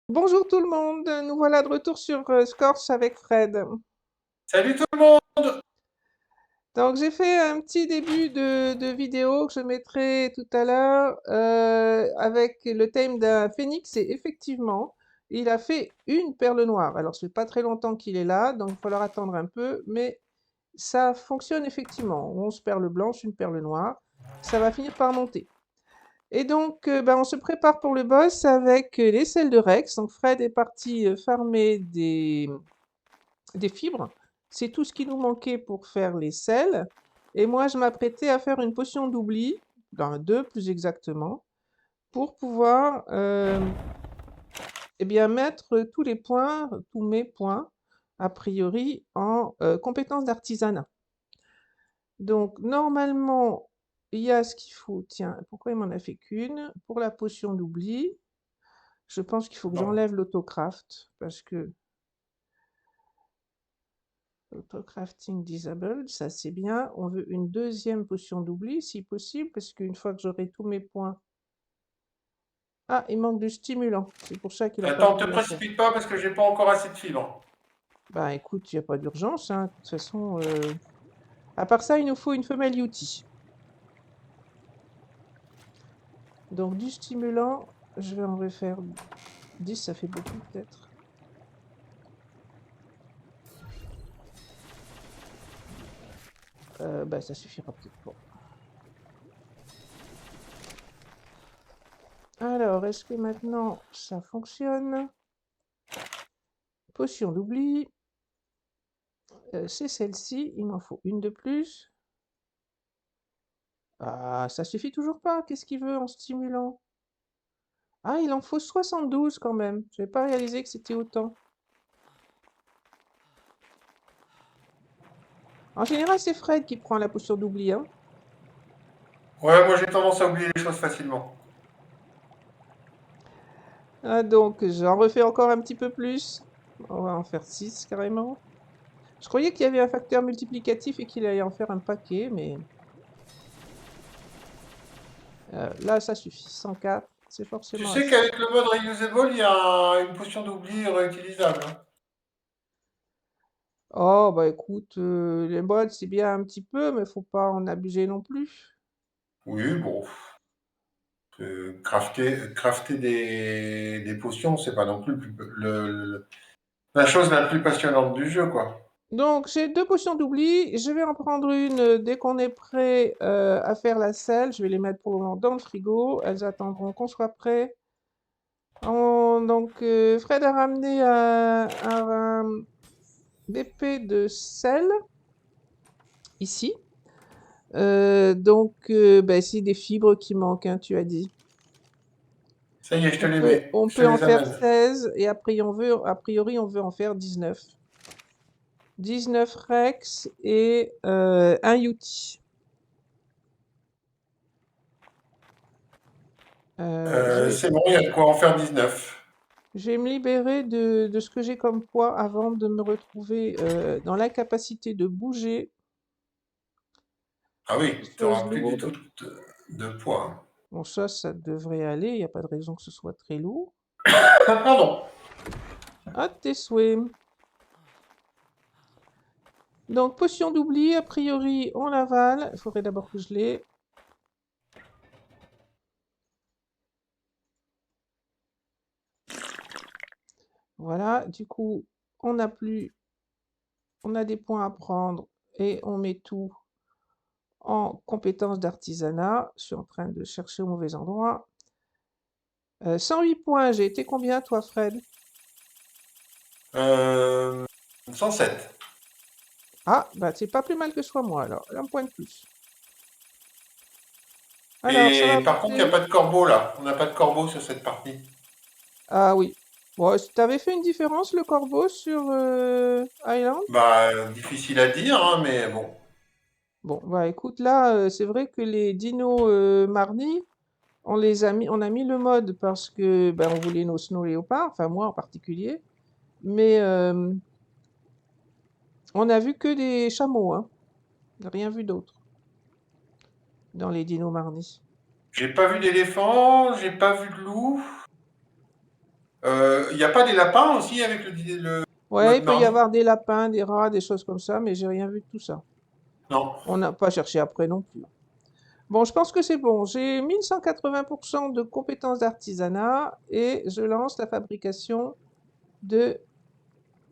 Bonjour tout le monde, nous voilà de retour sur Scorch avec Fred. Salut tout le monde! Donc j'ai fait un petit début de vidéo que je mettrai tout à l'heure avec le thème d'un phénix et effectivement il a fait une perle noire. Alors ça fait pas très longtemps qu'il est là, donc il va falloir attendre un peu, mais ça fonctionne effectivement. 11 perles blanches, une perle noire, ça va finir par monter. Et donc, on se prépare pour le boss avec les selles de Rex. Donc Fred est parti farmer des fibres. C'est tout ce qui nous manquait pour faire les sels. Et moi, je m'apprêtais à faire une potion d'oubli, dans deux plus exactement, pour pouvoir eh bien, mettre tous les points, tous mes points, a priori, en compétences d'artisanat. Donc, normalement, il y a ce qu'il faut. Tiens, pourquoi il m'en a fait qu'une? Pour la potion d'oubli, je pense qu'il faut que Non. j'enlève l'autocraft, parce que Autocrafting disabled, ça c'est bien. On veut une deuxième potion d'oubli si possible, parce qu'une fois que j'aurai tous mes points... Ah, il manque du stimulant. C'est pour ça qu'il n'a pas Attends, voulu te la faire. précipite pas parce que j'ai pas encore assez de fibres. Bah écoute, il n'y a pas d'urgence, hein. De toute façon, à part ça, il nous faut une femelle Yuti. Donc du stimulant, je vais en refaire 10, ça fait beaucoup peut-être. Bah ça suffira peut-être pas. Alors, est-ce que maintenant ça fonctionne? Potion d'oubli. C'est celle-ci, il m'en faut une de plus. Ah, ça suffit toujours pas. Qu'est-ce qu'il veut en stimulant? Ah, il en faut 72 quand même. Je n'avais pas réalisé que c'était autant. En général, c'est Fred qui prend la potion d'oubli, hein. Ouais, moi j'ai tendance à oublier les choses facilement. Ah, donc, j'en refais encore un petit peu plus. On va en faire 6 carrément. Je croyais qu'il y avait un facteur multiplicatif et qu'il allait en faire un paquet, mais là, ça suffit. 104, c'est Tu forcément sais assez. qu'avec le mode reusable, il y a une potion d'oubli réutilisable, hein. Oh, bah écoute, les mods, c'est bien un petit peu, mais faut pas en abuser non plus. Oui, bon. Crafter des potions, c'est pas non plus la chose la plus passionnante du jeu, quoi. Donc, j'ai deux potions d'oubli. Je vais en prendre une dès qu'on est prêt à faire la selle. Je vais les mettre pour le moment dans le frigo. Elles attendront qu'on soit prêt. Donc, Fred a ramené un épée de sel ici. Donc, c'est des fibres qui manquent, hein, tu as dit. Ça y est, je te les mets. On Je te peut en les faire amène. 16 et après, a priori, on veut en faire 19. 19 Rex et un Yuti. C'est bon, il y a de quoi en faire 19. Je vais me libérer de ce que j'ai comme poids avant de me retrouver dans l'incapacité de bouger Ah oui, des tu choses n'auras plus du lourdes. tout de poids. Bon, ça devrait aller. Il n'y a pas de raison que ce soit très lourd. Ah, pardon. À tes souhaits. Donc, potion d'oubli, a priori, on l'avale. Il faudrait d'abord que je l'ai. Voilà, du coup, on n'a plus... On a des points à prendre et on met tout en compétences d'artisanat. Je suis en train de chercher au mauvais endroit. 108 points, j'ai été combien, toi, Fred? Euh, 107. Ah, bah c'est pas plus mal que ce soit moi, alors. Un point de plus. Alors, ça va Et par contre, il n'y a monter. pas de corbeau là. On n'a pas de corbeau sur cette partie. Ah oui. Bon, t'avais fait une différence, le corbeau, sur Island? Bah, difficile à dire, hein, mais bon. Bon, bah écoute, là, c'est vrai que les dinos mardi, on a mis le mode parce que on voulait nos snow léopards, enfin moi en particulier, mais on a vu que des chameaux, hein. Rien vu d'autre dans les dinos mardi. J'ai pas vu d'éléphant, j'ai pas vu de loup. Il n'y a pas des lapins aussi avec le Ouais, mode il peut y nordique? avoir des lapins, des rats, des choses comme ça, mais j'ai rien vu de tout ça. Non. On n'a pas cherché après non plus. Bon, je pense que c'est bon. J'ai 1180% de compétences d'artisanat et je lance la fabrication de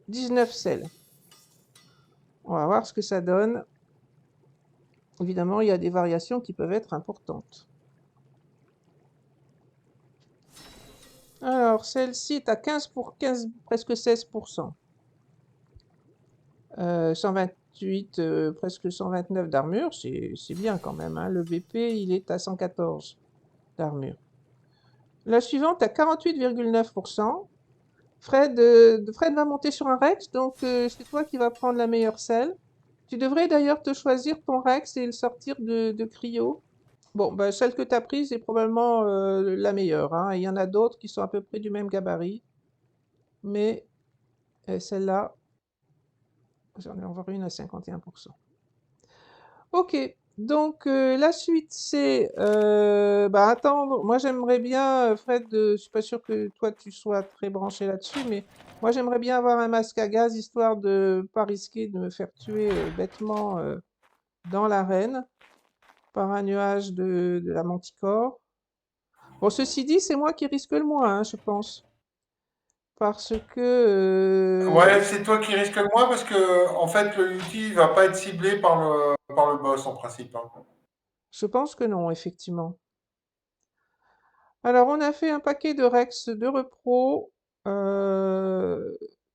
19 sels. On va voir ce que ça donne. Évidemment, il y a des variations qui peuvent être importantes. Alors, celle-ci est à 15 pour 15, presque 16%. 128, presque 129 d'armure, c'est bien quand même, hein. Le BP, il est à 114 d'armure. La suivante à 48,9%. Fred va monter sur un Rex, donc c'est toi qui vas prendre la meilleure selle. Tu devrais d'ailleurs te choisir ton Rex et le sortir de cryo. Bon, bah, celle que tu as prise est probablement la meilleure, hein. Il y en a d'autres qui sont à peu près du même gabarit, mais celle-là, j'en ai encore une à 51%. Ok, donc la suite c'est bah, attendre. Moi j'aimerais bien, Fred, je suis pas sûr que toi tu sois très branché là-dessus, mais moi j'aimerais bien avoir un masque à gaz histoire de pas risquer de me faire tuer bêtement dans l'arène par un nuage de la manticore. Bon, ceci dit, c'est moi qui risque le moins, hein, je pense, parce que Ouais, c'est toi qui risques le moins parce que en fait le Lutti va pas être ciblé par le boss en principe, hein. je pense que non, effectivement. Alors, on a fait un paquet de Rex de repro,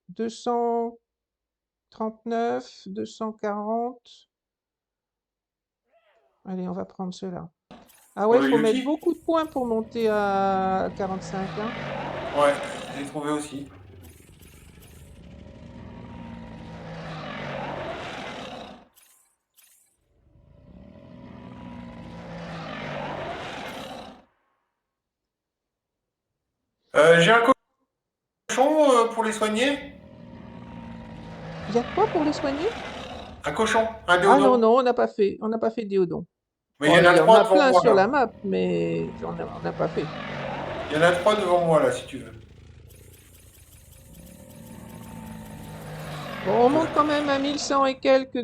239, 240. Allez, on va prendre cela. Ah Pour ouais, le faut mettre Yuti? beaucoup de points pour monter à 45, hein. Ouais, j'ai trouvé aussi. J'ai un cochon pour les soigner. Il y a quoi pour les soigner? Un cochon, un Ah non, déodon. non, on n'a pas fait Déodon. Mais il Oh, y en il a y en trois a devant plein moi sur là. la map, mais on n'a pas fait. Il y en a trois devant moi là si tu veux. Bon, on monte quand même à 1100 et quelques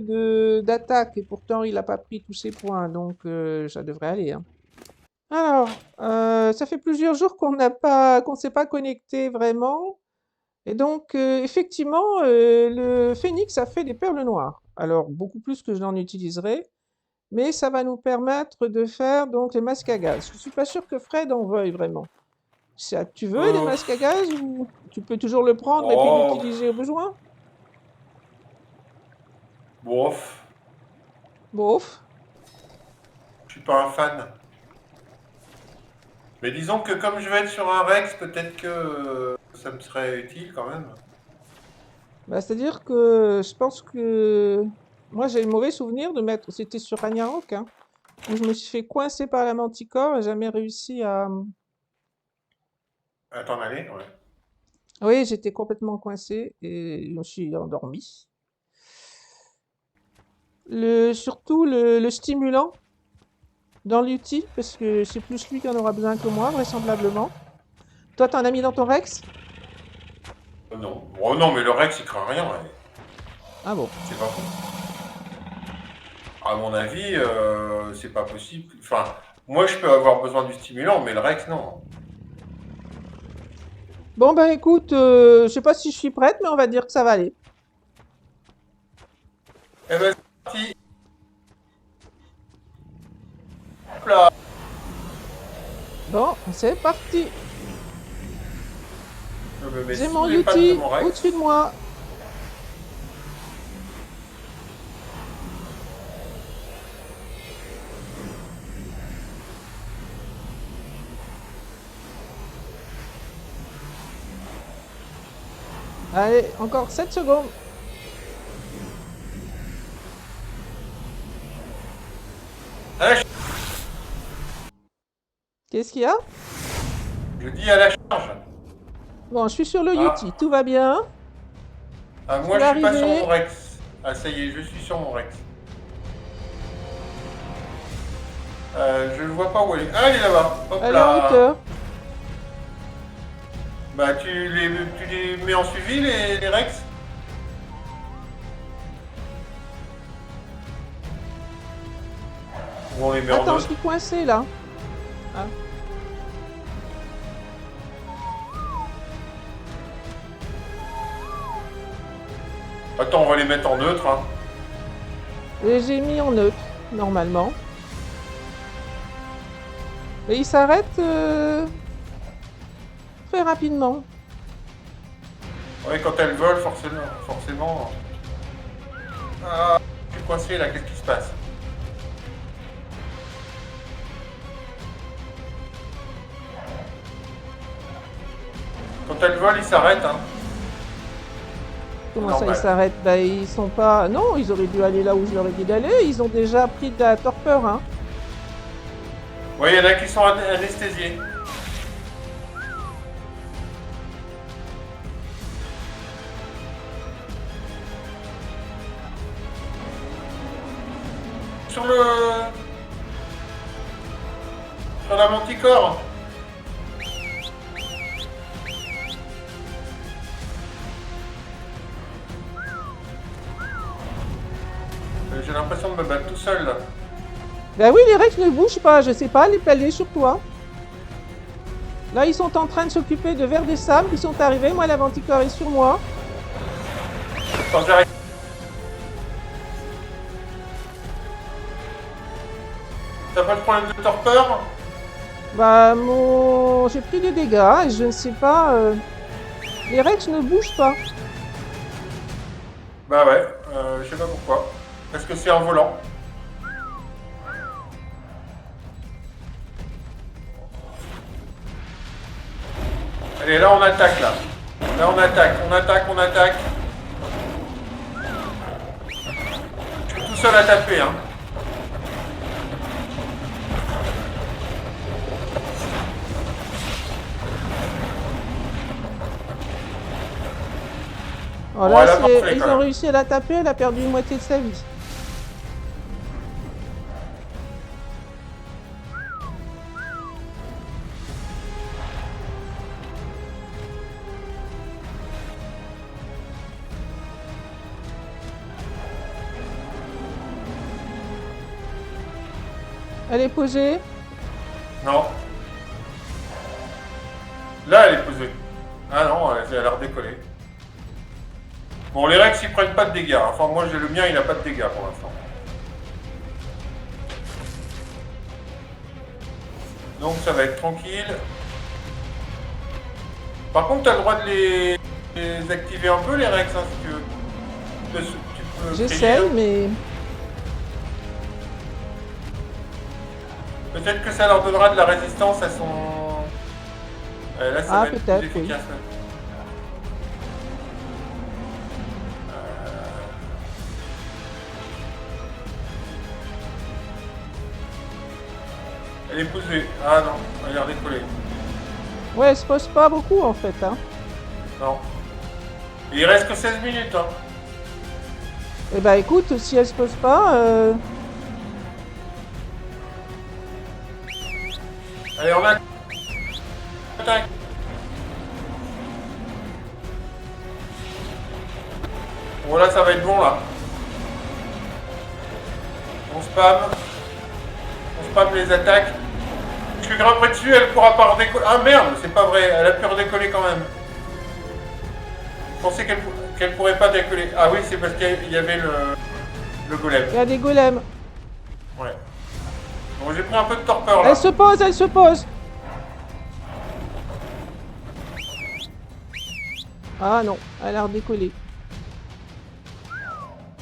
d'attaque, et pourtant il n'a pas pris tous ses points, donc ça devrait aller, hein. Alors, ça fait plusieurs jours qu'on s'est pas connecté vraiment. Et donc, effectivement, le Phénix a fait des perles noires. Alors, beaucoup plus que je n'en utiliserai, mais ça va nous permettre de faire donc les masques à gaz. Je suis pas sûr que Fred en veuille vraiment. Tu veux des Euh, masques à gaz ou tu peux toujours le prendre et puis oh, l'utiliser au besoin? bof. Bof. Je suis pas un fan. Mais disons que comme je vais être sur un Rex, peut-être que ça me serait utile quand même. Bah, c'est-à-dire que je pense que moi j'ai le mauvais souvenir de mettre. C'était sur Ragnarok, hein, où je me suis fait coincer par la manticore et jamais réussi à. À t'en aller, ouais. Oui, j'étais complètement coincé et je me suis endormi. Surtout le stimulant dans l'outil, parce que c'est plus lui qui en aura besoin que moi, vraisemblablement. Toi, t'en as mis dans ton Rex? Non. Oh non, mais le Rex il craint rien, ouais. Ah bon. C'est pas faux. À mon avis, c'est pas possible. Enfin, moi je peux avoir besoin du stimulant, mais le Rex non. Bon, ben écoute, je sais pas si je suis prête, mais on va dire que ça va aller. Eh ben c'est parti. Hop là. Bon, c'est parti. Je me mets J'ai sous mon les pattes de Yeti mon Rex. au-dessus de moi. Allez, encore 7 secondes. À Qu'est-ce qu'il y a? Je dis à la charge. Bon, je suis sur le Yeti, Ah, tout va bien. Je moi vais je suis pas sur mon arriver Rex. Ah ça y est, je suis sur mon Rex. Je ne vois pas où elle est. Ah, elle est là-bas. Hop elle est en là. hauteur. Bah tu les mets en suivi les Rex? Ou on les met en Attends, je neutre? suis coincée là. Ah. Attends, on va les mettre en neutre, hein. Et j'ai mis en neutre, normalement. Et il s'arrête très rapidement. Ouais, quand elles volent, forcément. Ah, je suis coincé là, qu'est-ce qui se passe? Quand elles volent, ils s'arrêtent, hein. Comment ça, ils Normal. s'arrêtent? Bah, ils sont pas... Non, ils auraient dû aller là où je leur ai dit d'aller. Ils ont déjà pris de la torpeur, hein. Ouais, il y en a qui sont anesthésiés. Sur le... Sur la manticore. J'ai l'impression de me battre tout seul là. Bah oui, les Rex ne bougent pas. Je sais pas les plaler sur toi. Là, ils sont en train de s'occuper de vers des sables. Ils sont arrivés. Moi, la manticore est sur moi. Quand j'arrive. T'as pas de problème de torpeur? Bah, j'ai pris des dégâts et je ne sais pas... Les Rex ne bougent pas. Bah ouais, je sais pas pourquoi. Parce que c'est en volant. Allez, là on attaque là. Là on attaque. Je suis tout seul à taper, hein. Oh, Bon, là, elle a parfait, ils quand ont même. réussi à la taper. Elle a perdu une moitié de sa vie. Elle est posée. Non. Là elle est posée. Ah non, elle a l'air décollée. Bon, les Rex ils prennent pas de dégâts. Enfin, moi j'ai le mien, il a pas de dégâts pour l'instant. Donc ça va être tranquille. Par contre, t'as le droit de les activer un peu, les Rex, hein, si tu veux. Tu peux J'essaye, crier, hein. mais... Peut-être que ça leur donnera de la résistance à son... là, ça Ah, va être plus peut-être, oui. efficace. Elle est posée. Ah non, elle a l'air décollée. Ouais, elle se pose pas beaucoup, en fait, hein. Non. Et il reste que 16 minutes, hein. Eh bah, écoute, si elle se pose pas... Allez, on attaque. Bon, là, ça va être bon, là. On spam les attaques. Je suis grimperai dessus, elle pourra pas redécoller. Ah merde, c'est pas vrai, elle a pu redécoller quand même. Je pensais qu'elle pourrait pas décoller. Ah oui, c'est parce qu'il y avait le golem. Il y a des golems. Ouais. Bon, j'ai pris un peu de torpeur là. Elle se pose, elle se pose. Ah non, elle a redécollé.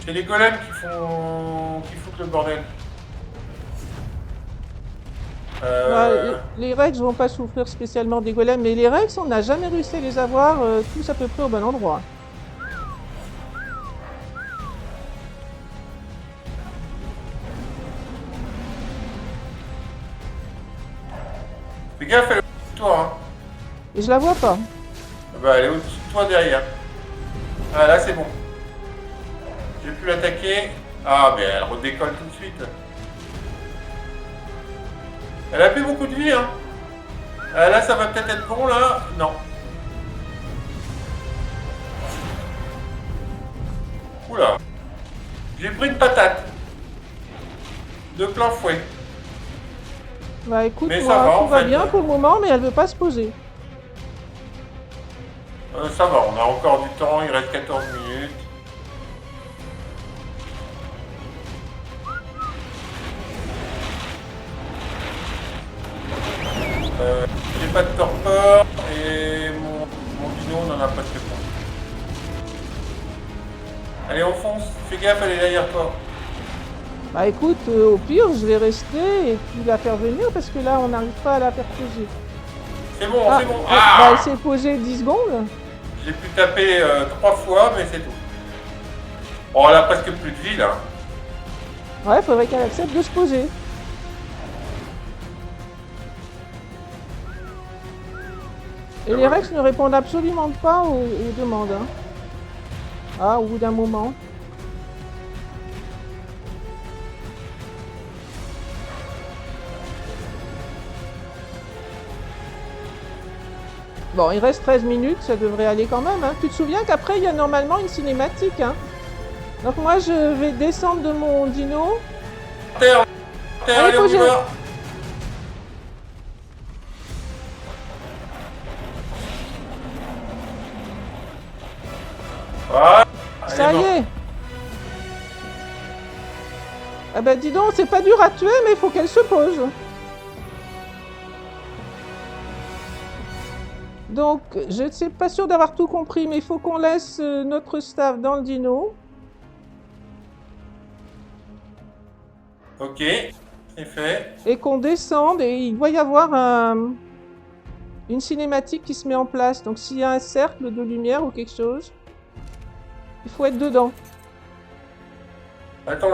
C'est les golems qui foutent le bordel. Bah, les Rex vont pas souffrir spécialement des golems, mais les Rex, on n'a jamais réussi à les avoir tous à peu près au bon endroit. Fais gaffe, elle est au-dessus de toi, hein. Et je la vois pas. Bah, elle est au-dessus de toi derrière. Ah, là, c'est bon. J'ai pu l'attaquer. Ah, mais elle redécolle tout de suite. Elle a plus beaucoup de vie, hein. Ah, là, ça va peut-être être bon, là. Non. Oula. J'ai pris une patate. De plein fouet. Bah écoute, Mais ça moi, va, tout en va fait. bien pour le moment, mais elle veut pas se poser. Ça va, on a encore du temps, il reste 14 minutes. J'ai pas de torpeur et mon dino n'en a presque pas. Allez, on fonce, fais gaffe, elle est derrière toi. Bah écoute, au pire, je vais rester et puis la faire venir parce que là, on n'arrive pas à la faire poser. C'est bon, Ah, c'est bon. bah Ah, elle s'est posée 10 secondes. j'ai pu taper 3 fois, mais c'est tout. Oh, elle a presque plus de vie là. Ouais, faudrait qu'elle accepte de se poser. Et les Rex ne répondent absolument pas aux demandes. Hein. Ah, au bout d'un moment. Bon, il reste 13 minutes, ça devrait aller quand même. Hein. Tu te souviens qu'après, il y a normalement une cinématique. Hein. Donc moi, je vais descendre de mon dino. Terre, terre, Allez, allez, on y posez. va. Voilà. Ça y est. Ah bah dis donc, c'est pas dur à tuer, mais il faut qu'elle se pose. Donc, je ne suis pas sûr d'avoir tout compris, mais il faut qu'on laisse notre staff dans le dino. Ok, c'est fait. Et qu'on descende, et il doit y avoir une cinématique qui se met en place. Donc, s'il y a un cercle de lumière ou quelque chose, il faut être dedans. Attends,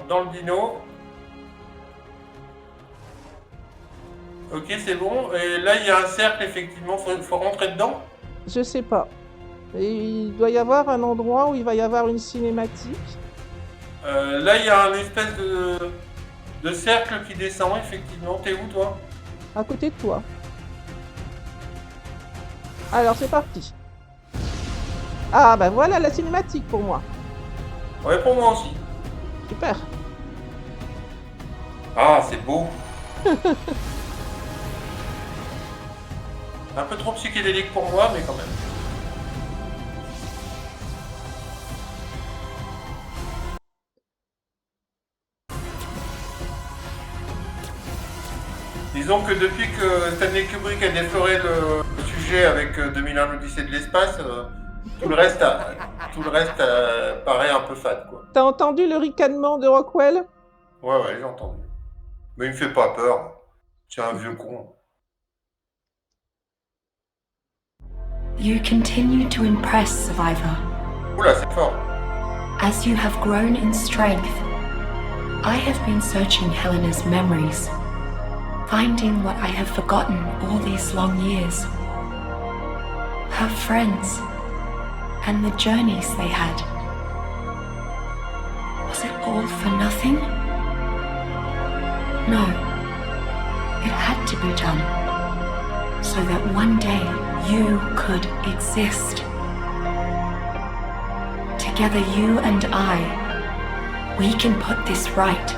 dans le dino. Ok, c'est bon. Et là, il y a un cercle, effectivement. Faut rentrer dedans. Je sais pas. Et il doit y avoir un endroit où il va y avoir une cinématique. Là, il y a un espèce de cercle qui descend, effectivement. T'es où, toi? À côté de toi. Alors, c'est parti. Ah, bah voilà la cinématique pour moi. Ouais, pour moi aussi. Super. Ah, c'est beau. Un peu trop psychédélique pour moi, mais quand même. Disons que depuis que Stanley Kubrick a défloré le sujet avec 2001 l'Odyssée de l'espace, tout le reste, paraît un peu fade, quoi. T'as entendu le ricanement de Rockwell? Ouais, j'ai entendu. Mais il me fait pas peur. C'est un vieux con. You continue to impress, Survivor. Oula, c'est fort. As you have grown in strength, I have been searching Helena's memories, finding what I have forgotten all these long years. Her friends, and the journeys they had. Was it all for nothing? No. It had to be done, so that one day you could exist. Together, you and I, we can put this right.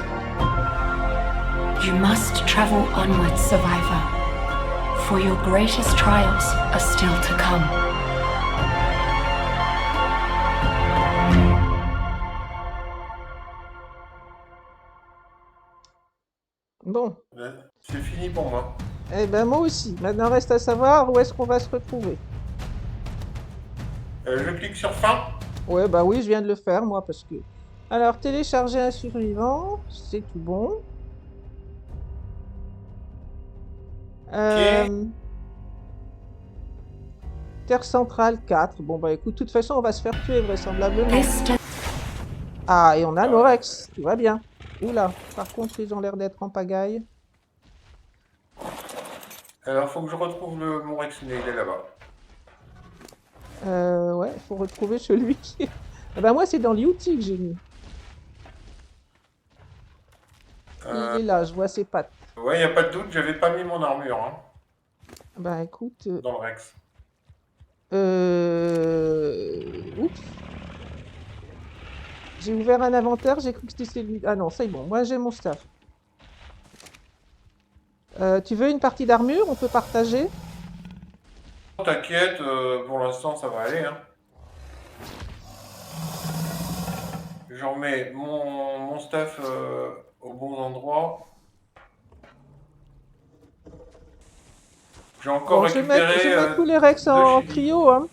You must travel onwards, Survivor, for your greatest trials are still to come. Bon. C'est fini pour moi. Eh ben moi aussi. Maintenant, reste à savoir où est-ce qu'on va se retrouver. Je clique sur fin. Ouais, bah oui, je viens de le faire, moi, parce que... Alors, télécharger un survivant, c'est tout bon. Terre centrale 4. Bon, bah écoute, de toute façon, on va se faire tuer, vraisemblablement. Ah, et on a nos Rex. Tout va bien. Oula, par contre, ils ont l'air d'être en pagaille. Alors, faut que je retrouve mon Rex, il est là-bas. Ouais, il faut retrouver celui qui est... Ah bah moi, c'est dans l'outil que j'ai mis. Il est là, je vois ses pattes. Ouais, y a pas de doute, j'avais pas mis mon armure. Hein, Bah écoute... dans le Rex. Oups. J'ai ouvert un inventaire, j'ai cru que c'était celui... Ah non, c'est bon, moi j'ai mon staff. Tu veux une partie d'armure? On peut partager? T'inquiète, pour l'instant ça va aller. Hein. J'en mets mon staff au bon endroit. J'ai encore Bon, je vais récupéré mettre tous les Rex deux en chili. cryo. Hein.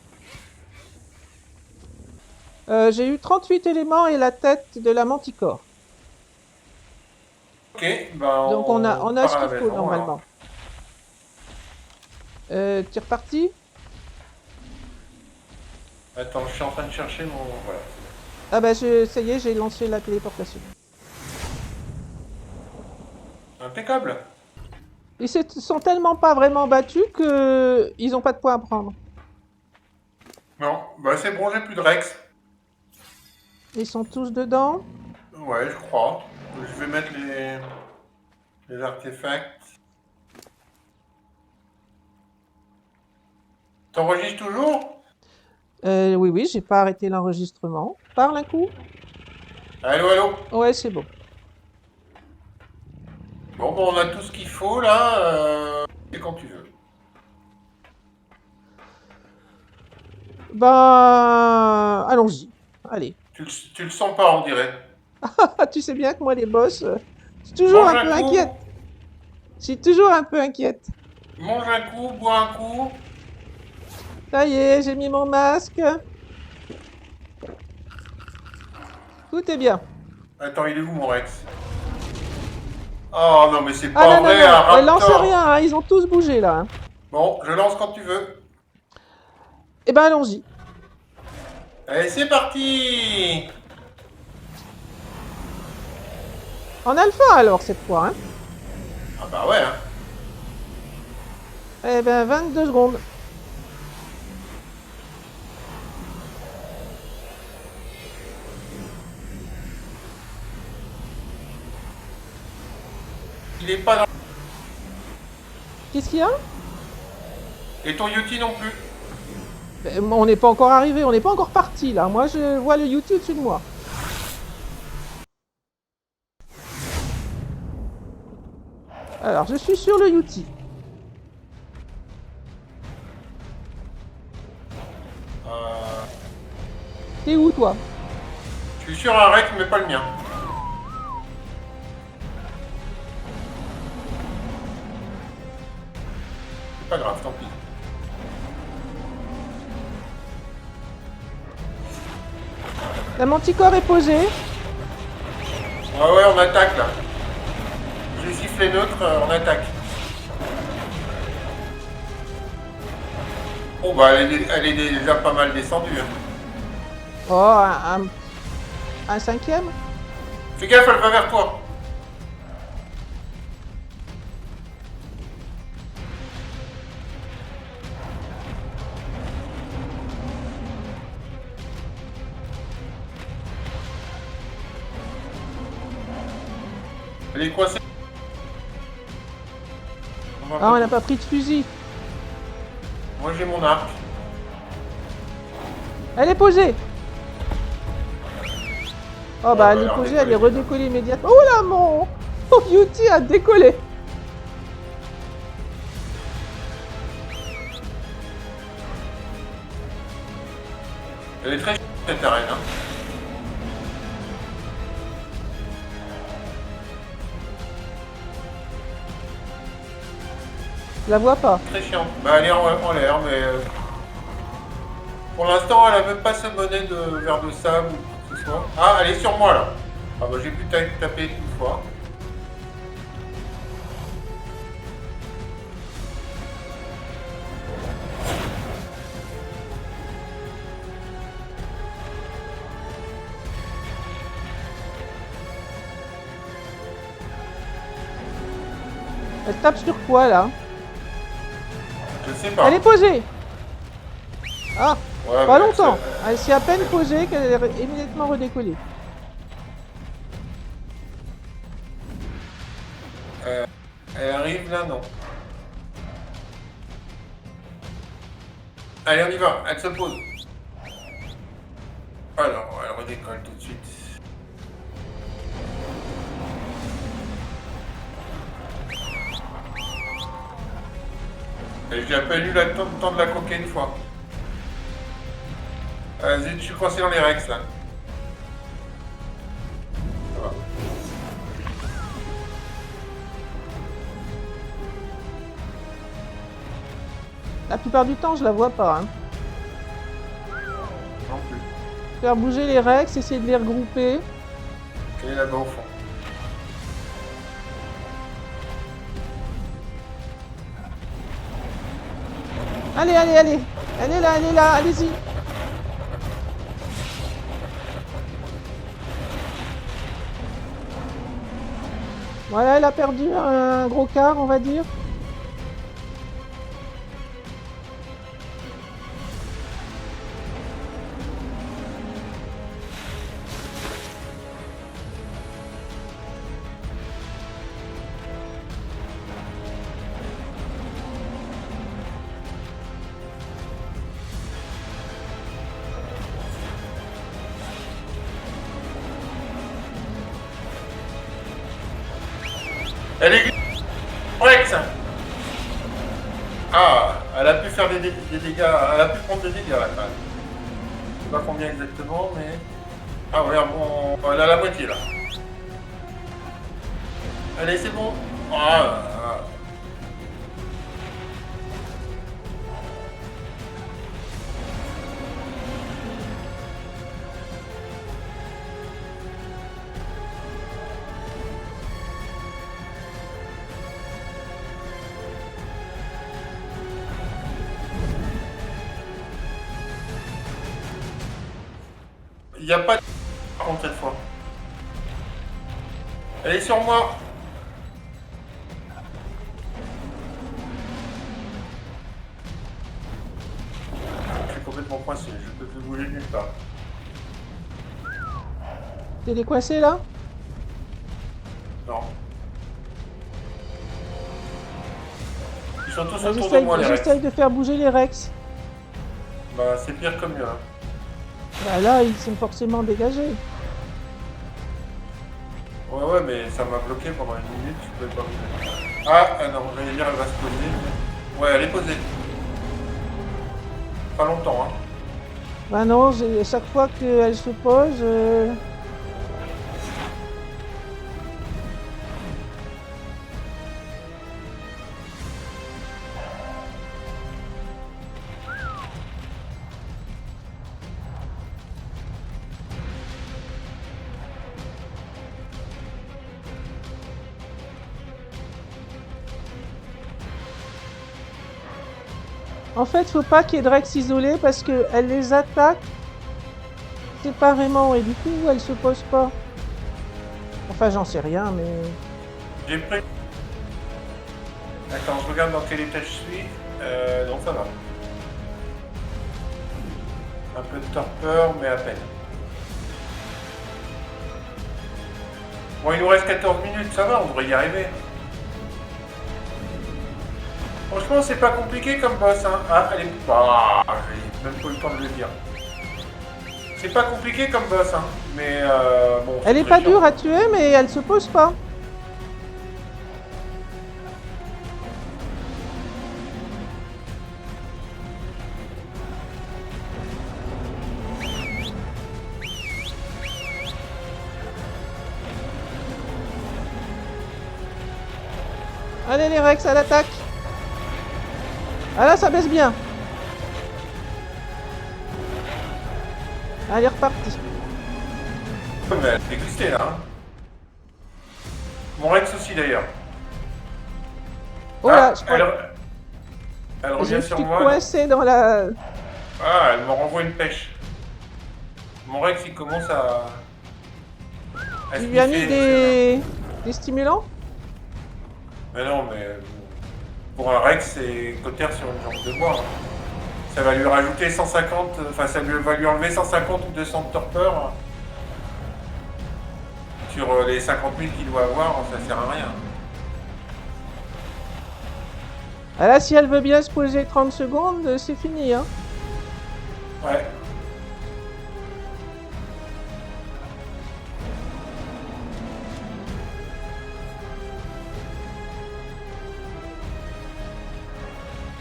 J'ai eu 38 éléments et la tête de la manticore. Ok, ben Donc on a part ce à la qu'il faut maison, normalement. Tu es reparti? Attends, je suis en train de chercher mon... Voilà. Ah bah ça y est, j'ai lancé la téléportation. Impeccable. Ils se sont tellement pas vraiment battus que ils n'ont pas de points à prendre. Non, bah c'est bon, j'ai plus de Rex. Ils sont tous dedans. Ouais, je crois. Je vais mettre les artefacts. T'enregistres toujours? Oui, oui, j'ai pas arrêté l'enregistrement. Parle un coup. Allô, allô? Ouais, c'est bon. Bon, bon, on a tout ce qu'il faut là. C'est quand tu veux. Ben, allons-y. Allez. Tu le sens pas, on dirait. Ah, tu sais bien que moi, les boss, je suis toujours Mange un peu un coup, inquiète. Je suis toujours un peu inquiète. mange un coup, bois un coup. Ça y est, j'ai mis mon masque. Tout est bien. Attends, il est où mon Rex? Oh non, mais c'est Ah pas non, non, vrai, un non. Lance raptor. rien, hein, ils ont tous bougé là. Hein. Bon, je lance quand tu veux. Eh ben, allons-y. Allez, c'est parti. En alpha alors, cette fois. Hein. Ah bah ouais, hein. Eh ben, 22 secondes. Il est pas dans... Qu'est-ce qu'il y a? Et ton Yeti non plus. Ben, on n'est pas encore arrivé, on n'est pas encore parti là. Moi, je vois le YouTube au-dessus de moi. Alors, je suis sur le Yuti. T'es où, toi? Je suis sur un Rex, mais pas le mien. C'est pas grave, tant pis. La manticore est posée. Ouais, ouais, on attaque là. J'ai sifflé neutre, on attaque. Oh bah elle est déjà pas mal descendue. Hein. Oh, un cinquième? Fais gaffe, elle va vers toi. Elle est coincée. Ah, on n'a pas pris de fusil. Moi j'ai mon arc. Elle est posée. Oh bah, Ouais, elle est alors, posée, décoller, elle est redécollée immédiatement. Oh là, mon Yuti a décollé. Elle est très chère cette arène. Hein. Je la vois pas. Très chiante. Bah elle est en l'air, mais pour l'instant elle a même pas summoné de verre de sable ou quoi que ce soit. Ah, elle est sur moi là. Ah bah j'ai pu taper une fois. Elle tape sur quoi là? Je sais pas. Elle est posée. Ah, Ouais, pas mais longtemps. ça- Elle s'est à peine posée qu'elle est immédiatement redécollée. Elle arrive là, non. Allez, on y va. Elle se pose. Alors, elle redécolle tout de suite. Et j'ai à peine eu le temps de la coquer une fois. Zut, je suis coincé dans les Rex là. Ça va. La plupart du temps, je la vois pas. Hein. Non plus. Faire bouger les Rex, essayer de les regrouper. Elle est là-bas au fond. Allez, allez, allez. Elle est là, allez-y. Voilà, elle a perdu un gros quart, on va dire. Elle est Rex. Ah, elle a pu faire des dégâts, elle a pu prendre des dégâts là quand même. Je sais pas combien exactement, mais... Ah ouais, bon, elle a la moitié là. Allez, c'est bon. Ah. Il n'y a pas de... Par contre cette fois. Elle est sur moi. Je suis complètement coincé, je peux plus bouger nulle part. T'es décoincé là? Non. Ils sont tous autour de moi les Rex. J'essaye de faire bouger les Rex. Bah c'est pire que mieux. Hein. Bah là, ils sont forcément dégagés. Ouais, mais ça m'a bloqué pendant une minute, je pouvais pas bouger. Ah non, j'allais dire elle va se poser. Ouais, elle est posée. Pas longtemps, hein. Bah non, chaque fois qu'elle se pose... En fait, faut pas qu'il y ait de Rex isolés parce qu'elle les attaque séparément et du coup, elle se pose pas. Enfin, j'en sais rien, mais... J'ai pris... Attends, je regarde dans quel état je suis. Non, ça va. Un peu de torpeur, mais à peine. Bon, il nous reste 14 minutes, ça va, on devrait y arriver. Franchement, c'est pas compliqué comme boss, hein. Ah, elle est... Ah, j'ai même pas eu le temps de le dire. C'est pas compliqué comme boss, hein. Mais bon... Elle est pas dure à tuer, mais elle se pose pas. Allez les Rex, à l'attaque. Ah là, ça baisse bien. Allez, reparti. Mais elle est glissée là. Hein. Mon Rex aussi d'ailleurs. Oh là, je crois elle que je revient sur suis moi. coincé dans la... Ah, elle me renvoie une pêche. Mon Rex il commence à Tu lui as mis des stimulants? Mais non, mais pour un Rex, c'est cotère sur une jambe de bois. Hein. Ça va lui rajouter 150, enfin ça va lui enlever 150 ou 200 de torpeur. Sur les 50 000 qu'il doit avoir, ça sert à rien. Ah là, si elle veut bien se poser 30 secondes, c'est fini, hein. Ouais.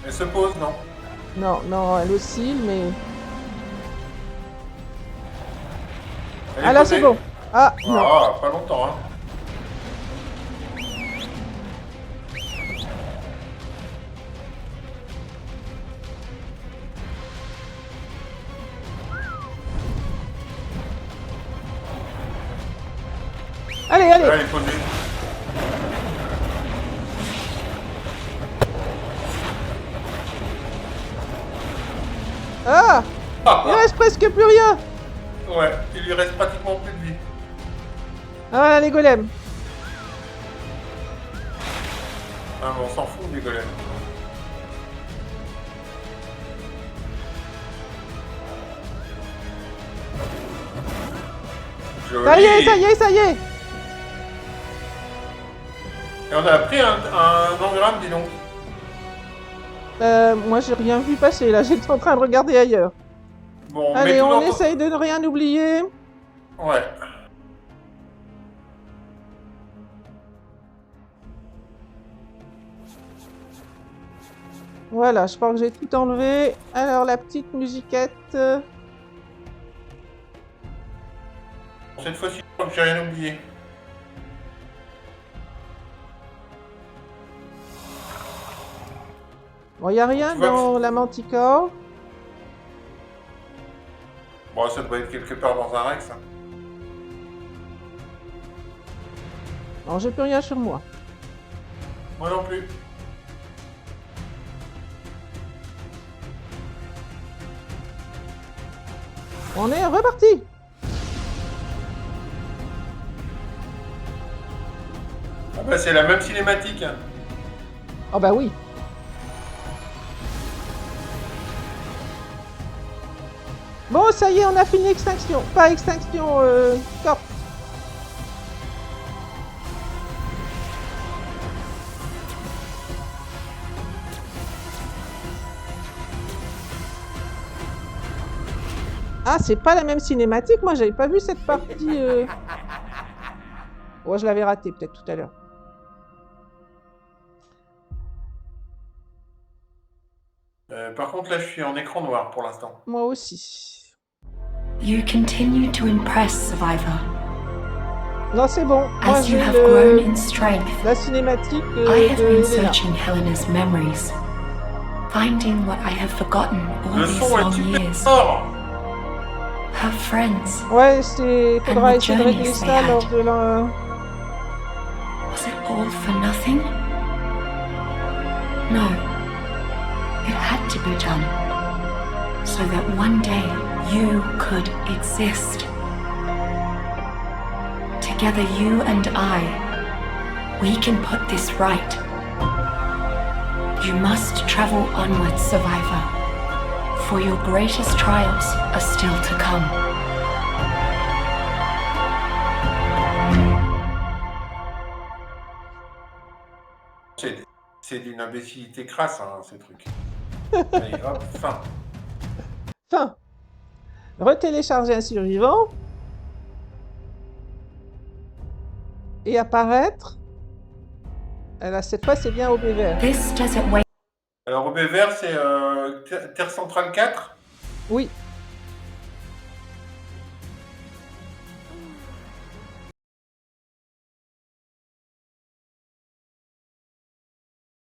Elle se pose, non? Non, non, elle oscille, mais... Elle Ah est là, posée. c'est bon. Ah, non. Ah, pas longtemps, hein. Allez, Là, allez. elle est posée. Ah, il reste presque plus rien. Ouais, il lui reste pratiquement plus de vie. Ah, voilà les golems. Ah, mais on s'en fout des golems. Joli. Ça y est, ça y est, ça y est. Et on a pris un engramme, dis donc. Moi, j'ai rien vu passer, là. J'étais en train de regarder ailleurs. Bon, Allez, mais tout on dans- essaye de ne rien oublier. Ouais. Voilà, je crois que j'ai tout enlevé. Alors, la petite musiquette. Cette fois-ci, je crois que j'ai rien oublié. Bon, il n'y a rien Tu vois dans la Manticore. Bon, ça doit être quelque part dans un Rex. Hein. Non, j'ai plus rien sur moi. Moi non plus. On est reparti. Ah bah, c'est la même cinématique. Hein. Oh bah oui. Bon, ça y est, on a fini extinction. Pas extinction, corps. Ah, c'est pas la même cinématique. Moi, j'avais pas vu cette partie. Ouais, je l'avais raté peut-être tout à l'heure. Par contre, là, je suis en écran noir pour l'instant. Moi aussi. You continue to impress, Survivor. Non, c'est bon. Moi, As you j'ai have grown le... in strength, la cinématique I have de been Elena. searching Helena's memories, finding what I have forgotten all Le these son est long super years. fort. Her friends. Ouais, c'est... faudra And the essayer de régler journeys they ça had. lors de la... Was it all for nothing? No. It had to be done. So that one day you could exist. Together, you and I, we can put this right. You must travel onwards, Survivor, for your greatest trials are still to come. C'est d'une imbécilité crasse, hein, ces trucs. Allez, hop, fin. Fin. Retélécharger un survivant. Et apparaître. Là, cette fois, c'est bien au vert. This desert way Alors, au vert, c'est Terre Centrale 4. Oui.